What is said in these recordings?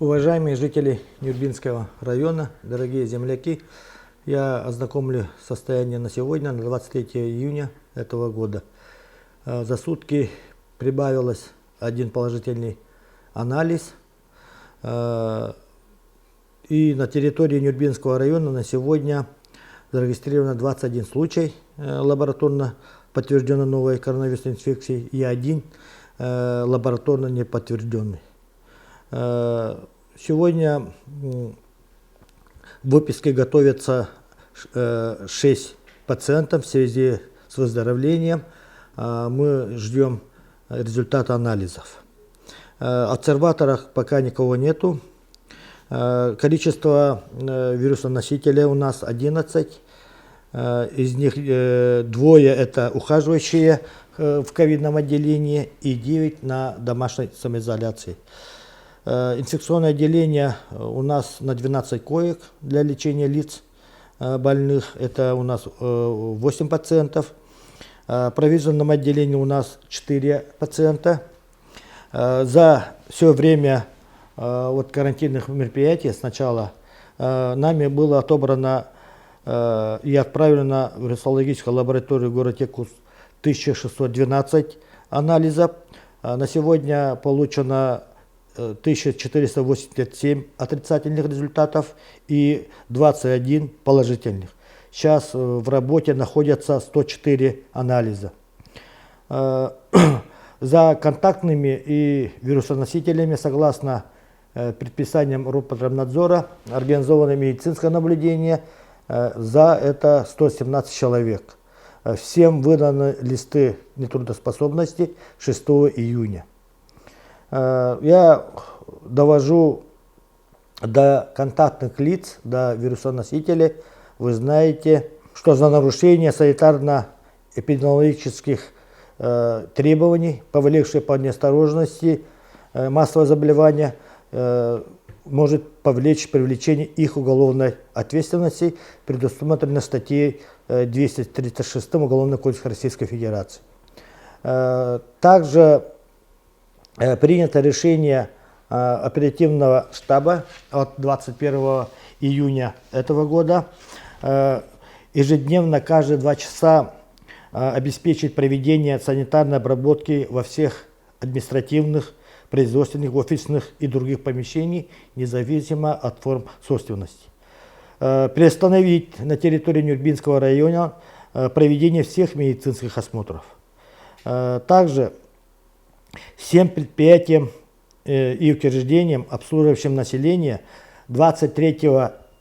Уважаемые жители Нюрбинского района, дорогие земляки, я ознакомлю состояние на сегодня, на 23 июня этого года. За сутки прибавилось один положительный анализ. И на территории Нюрбинского района на сегодня зарегистрировано 21 случай лабораторно подтвержденной новой коронавирусной инфекции и один лабораторно неподтвержденный. Сегодня в выписке готовятся 6 пациентов в связи с выздоровлением. Мы ждем результата анализов. Обсерваторов пока никого нету. Количество вирусоносителей у нас 11. Из них двое это ухаживающие в ковидном отделении и 9 на домашней самоизоляции. Инфекционное отделение у нас на 12 коек для лечения лиц больных. Это у нас 8 пациентов. В провизорном отделении у нас 4 пациента. За все время карантинных мероприятий сначала нами было отобрано и отправлено в вирусологическую лабораторию в городе Якутск 1612 анализов. На сегодня получено 1487 отрицательных результатов и 21 положительных. Сейчас в работе находятся 104 анализа. За контактными и вирусоносителями, согласно предписаниям Роспотребнадзора, организовано медицинское наблюдение. За это 117 человек. Всем выданы листы нетрудоспособности 6 июня. Я довожу до контактных лиц, до вирусоносителей. Вы знаете, что за нарушение санитарно-эпидемиологических требований, повлекшие по неосторожности массовое заболевание, может повлечь привлечение их уголовной ответственности, предусмотрено статьей 236 Уголовного кодекса Российской Федерации. Также принято решение оперативного штаба от 21 июня этого года ежедневно, каждые 2 часа обеспечить проведение санитарной обработки во всех административных, производственных, офисных и других помещений, независимо от форм собственности. Приостановить на территории Нюрбинского района проведение всех медицинских осмотров. Также всем предприятиям и учреждениям, обслуживающим население, 23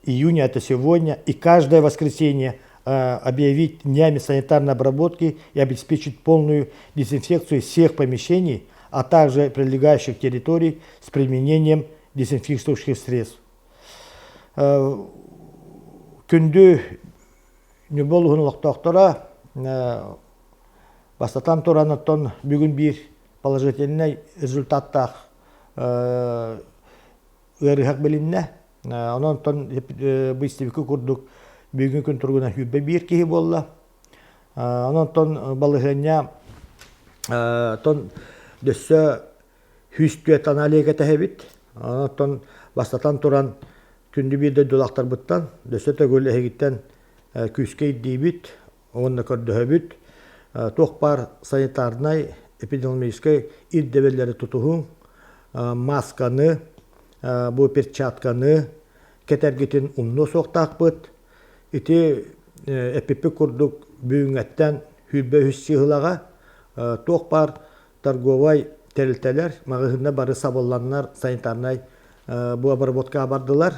июня, это сегодня, и каждое воскресенье объявить днями санитарной обработки и обеспечить полную дезинфекцию всех помещений, а также прилегающих территорий с применением дезинфицирующих средств. Күнді не болуын лоқтоқтыра бастатан туранаттан бүгін бір положительный результаттах ырыхак билинне. Онон тон быстывыкі күрдік бүгін күн тұрғына хүббе бір кейі болла. Онон тон балығыня тон дөссө хүстүет аналиға тәхебит. Онон тон бастатан туран күнді бірді дұлақтар бұттан дөссө төгөл әйгіттен күскей дейбіт, онны көрдөһөбіт. Тоқпар санитарнай эпидемиологической ирдебеллери тутуһун, масканы, бу перчатканы, кетергитин умну соқтақпыт. Ити эпипи курдук бүйүңеттен хүлбе хүссиғылаға тоқпар торговай терилтелер, мағыхында бары сабылланнар санитарнай бу обработка бардылар.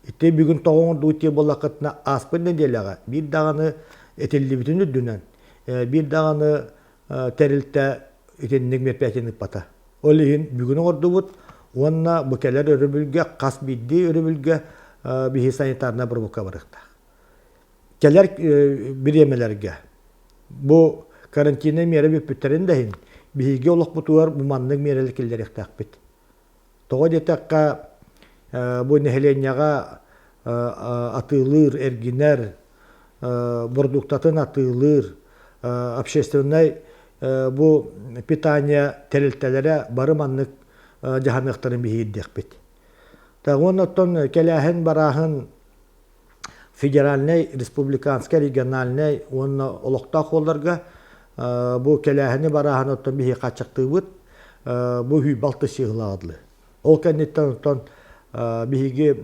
Ити бүгін тоғын дуйти болақытына аспын неделяға бір дағаны этелли бүтін үддінен, бір дағаны терилте итеннег мерпәтенік бата. Олығын бүгін орды бұд, онна бүкелер өрібілге, қас бидді өрібілге бейі санитарына бір бұқа барықта. Келер біремелерге. Бұл карантина мері бүппіттерін дәйін, бейге олық бұтуар бұманның мерелі келдер ектақ біт. Тоғы детаққа бұл нәхеленяға атылыр, әргінер, бұрдуқтатын атылыр, общественный bu питание терилтелере барыманнык жаһанныктарын бихиддек бит. Тагын оттон келяхен барахын федеральный, республиканский, региональный, он олохта холларга бу келяхени барахын оттон бихи качыктыбыт, бу хүй балты сыгыладылы. Ол кеннеттен оттон бихиги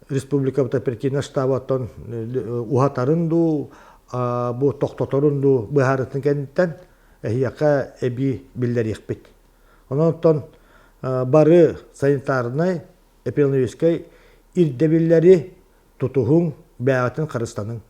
республикабыта перкина штабаттан ухатарынду, бу тоқтоторунду быхарытын кеннеттен эхияка эби биллерихпит. Ононтон бары санитарный, эпидемиологический ирдебиллери тутухун бәятын Кыргызстанның